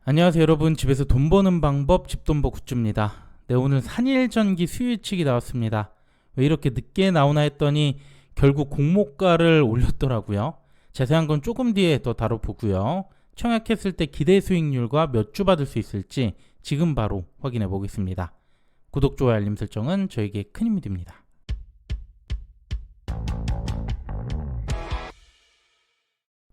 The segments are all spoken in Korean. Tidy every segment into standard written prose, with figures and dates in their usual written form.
안녕하세요 여러분, 집에서 돈 버는 방법 집돈버 굿즈입니다. 네, 오늘 산일전기 수요 예측이 나왔습니다. 왜 이렇게 늦게 나오나 했더니 결국 공모가를 올렸더라고요. 자세한 건 조금 뒤에 더 다뤄보고요. 청약했을 때 기대 수익률과 몇 주 받을 수 있을지 지금 바로 확인해 보겠습니다. 구독, 좋아요, 알림 설정은 저에게 큰 힘이 됩니다.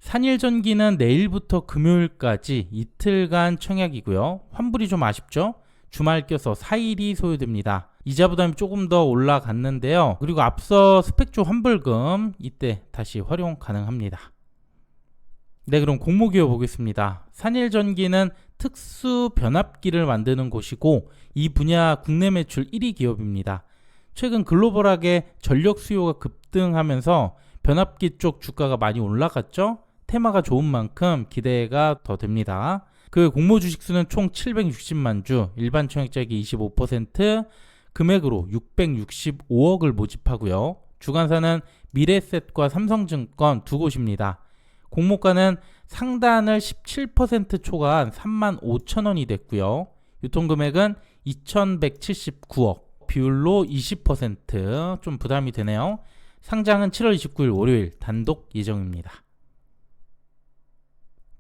산일전기는 내일부터 금요일까지 이틀간 청약이고요. 환불이 좀 아쉽죠? 주말 껴서 4일이 소요됩니다. 이자 부담이 조금 더 올라갔는데요. 그리고 앞서 스펙조 환불금 이때 다시 활용 가능합니다. 네, 그럼 공모기업 보겠습니다. 산일전기는 특수 변압기를 만드는 곳이고 이 분야 국내 매출 1위 기업입니다. 최근 글로벌하게 전력 수요가 급등하면서 변압기 쪽 주가가 많이 올라갔죠? 테마가 좋은 만큼 기대가 더 됩니다. 그 공모 주식수는 총 760만 주, 일반 청약자에게 25%, 금액으로 665억을 모집하고요. 주관사는 미래셋과 삼성증권 두 곳입니다. 공모가는 상단을 17% 초과한 35,000원이 됐고요. 유통금액은 2,179억, 비율로 20%, 좀 부담이 되네요. 상장은 7월 29일 월요일 단독 예정입니다.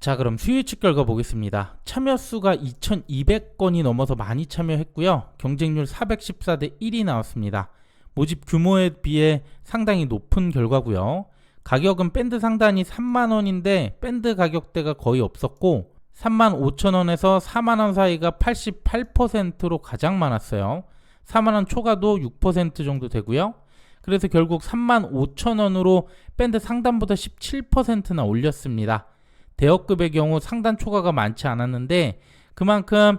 자, 그럼 수요 예측 결과 보겠습니다. 참여 수가 2,200건이 넘어서 많이 참여했고요. 경쟁률 414대 1이 나왔습니다. 모집 규모에 비해 상당히 높은 결과고요. 가격은 밴드 상단이 3만원인데 밴드 가격대가 거의 없었고 35,000원에서 4만원 사이가 88%로 가장 많았어요. 4만원 초과도 6% 정도 되고요. 그래서 결국 35,000원으로 밴드 상단보다 17%나 올렸습니다. 대여급의 경우 상단 초과가 많지 않았는데 그만큼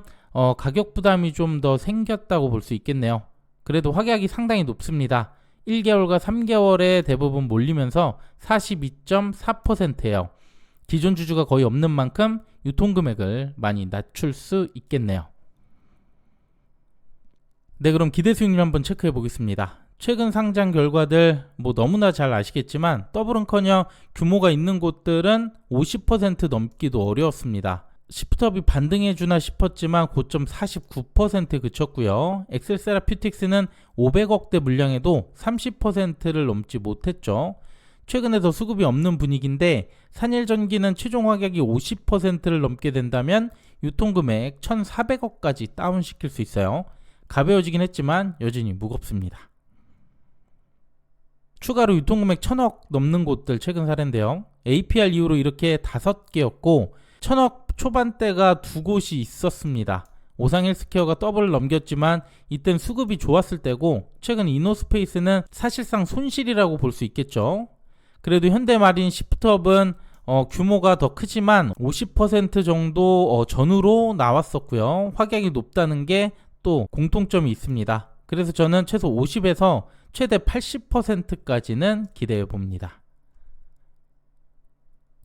가격 부담이 좀 더 생겼다고 볼 수 있겠네요. 그래도 확약이 상당히 높습니다. 1개월과 3개월에 대부분 몰리면서 42.4%예요. 기존 주주가 거의 없는 만큼 유통금액을 많이 낮출 수 있겠네요. 네, 그럼 기대 수익률 한번 체크해 보겠습니다. 최근 상장 결과들 너무나 잘 아시겠지만 더블은커녕 규모가 있는 곳들은 50% 넘기도 어려웠습니다. 시프트업이 반등해주나 싶었지만 고점 49%에 그쳤고요. 엑셀세라퓨틱스는 500억대 물량에도 30%를 넘지 못했죠. 최근에 더 수급이 없는 분위기인데 산일전기는 최종 확약이 50%를 넘게 된다면 유통금액 1,400억까지 다운시킬 수 있어요. 가벼워지긴 했지만 여전히 무겁습니다. 추가로 유통금액 1,000억 넘는 곳들 최근 사례인데요. APR 이후로 이렇게 5개였고 1,000억 초반대가 2곳이 있었습니다. 오상헬스케어가 더블을 넘겼지만 이땐 수급이 좋았을 때고 최근 이노스페이스는 사실상 손실이라고 볼 수 있겠죠. 그래도 현대마린 시프트업은 규모가 더 크지만 50% 정도 전후로 나왔었고요. 확약이 높다는 게 또 공통점이 있습니다. 그래서 저는 최소 50에서 최대 80%까지는 기대해 봅니다.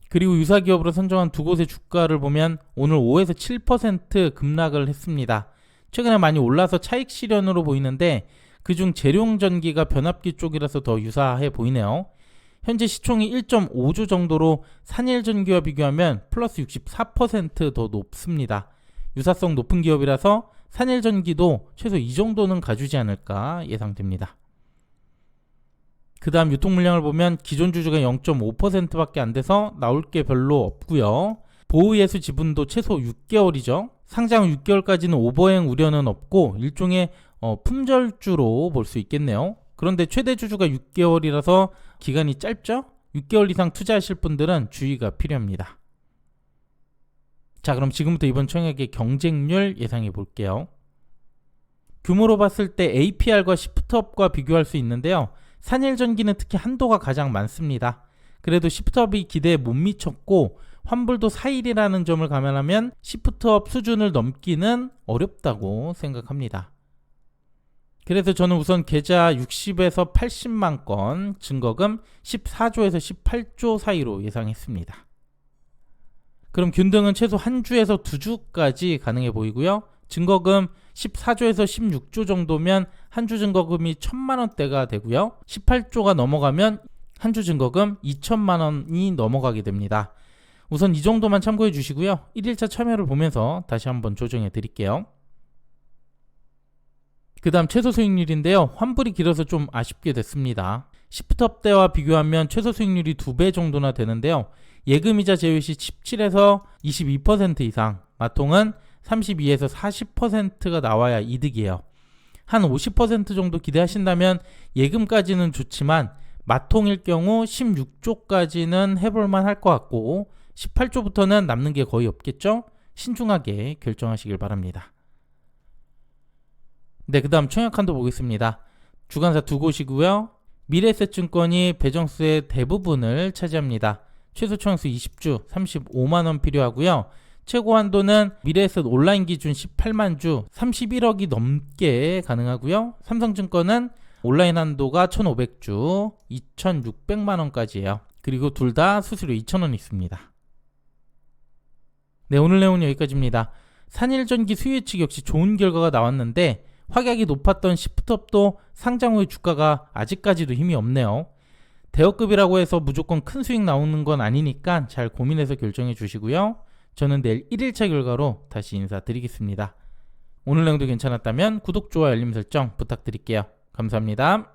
그리고 유사기업으로 선정한 두 곳의 주가를 보면 오늘 5에서 7% 급락을 했습니다. 최근에 많이 올라서 차익 실현으로 보이는데 그중 재룡전기가 변압기 쪽이라서 더 유사해 보이네요. 현재 시총이 1.5조 정도로 산일전기와 비교하면 플러스 64% 더 높습니다. 유사성 높은 기업이라서 산일전기도 최소 이 정도는 가주지 않을까 예상됩니다. 그 다음 유통물량을 보면 기존 주주가 0.5%밖에 안 돼서 나올 게 별로 없고요. 보유예수 지분도 최소 6개월이죠. 상장 후 6개월까지는 오버행 우려는 없고 일종의 품절주로 볼 수 있겠네요. 그런데 최대 주주가 6개월이라서 기간이 짧죠? 6개월 이상 투자하실 분들은 주의가 필요합니다. 자, 그럼 지금부터 이번 청약의 경쟁률 예상해 볼게요. 규모로 봤을 때 APR과 시프트업과 비교할 수 있는데요. 산일전기는 특히 한도가 가장 많습니다. 그래도 시프트업이 기대에 못 미쳤고 환불도 4일이라는 점을 감안하면 시프트업 수준을 넘기는 어렵다고 생각합니다. 그래서 저는 우선 계좌 60에서 80만 건, 증거금 14조에서 18조 사이로 예상했습니다. 그럼 균등은 최소 한 주에서 2주까지 가능해 보이고요. 증거금 14조에서 16조 정도면 한 주 증거금이 1,000만원대가 되고요. 18조가 넘어가면 한 주 증거금 2,000만원이 넘어가게 됩니다. 우선 이 정도만 참고해 주시고요. 1일차 참여를 보면서 다시 한번 조정해 드릴게요. 그 다음 최소 수익률인데요. 환불이 길어서 좀 아쉽게 됐습니다. 시프트업 때와 비교하면 최소 수익률이 2배 정도나 되는데요. 예금이자 제외 시 17에서 22% 이상, 마통은 32에서 40%가 나와야 이득이에요. 한 50% 정도 기대하신다면 예금까지는 좋지만 마통일 경우 16조까지는 해볼만 할 것 같고 18조부터는 남는 게 거의 없겠죠? 신중하게 결정하시길 바랍니다. 네, 그 다음 청약한도 보겠습니다. 주관사 두 곳이고요. 미래에셋증권이 배정수의 대부분을 차지합니다. 최소 청약수 20주 35만원 필요하고요. 최고 한도는 미래에셋 온라인 기준 18만 주 31억이 넘게 가능하고요. 삼성증권은 온라인 한도가 1,500주 2,600만원까지예요. 그리고 둘 다 수수료 2,000원 있습니다. 네, 오늘 내용은 여기까지입니다. 산일전기 수요 예측 역시 좋은 결과가 나왔는데 확약이 높았던 시프트업도 상장 후의 주가가 아직까지도 힘이 없네요. 대여급이라고 해서 무조건 큰 수익 나오는 건 아니니까 잘 고민해서 결정해 주시고요. 저는 내일 1일차 결과로 다시 인사드리겠습니다. 오늘 내용도 괜찮았다면 구독, 좋아요, 알림 설정 부탁드릴게요. 감사합니다.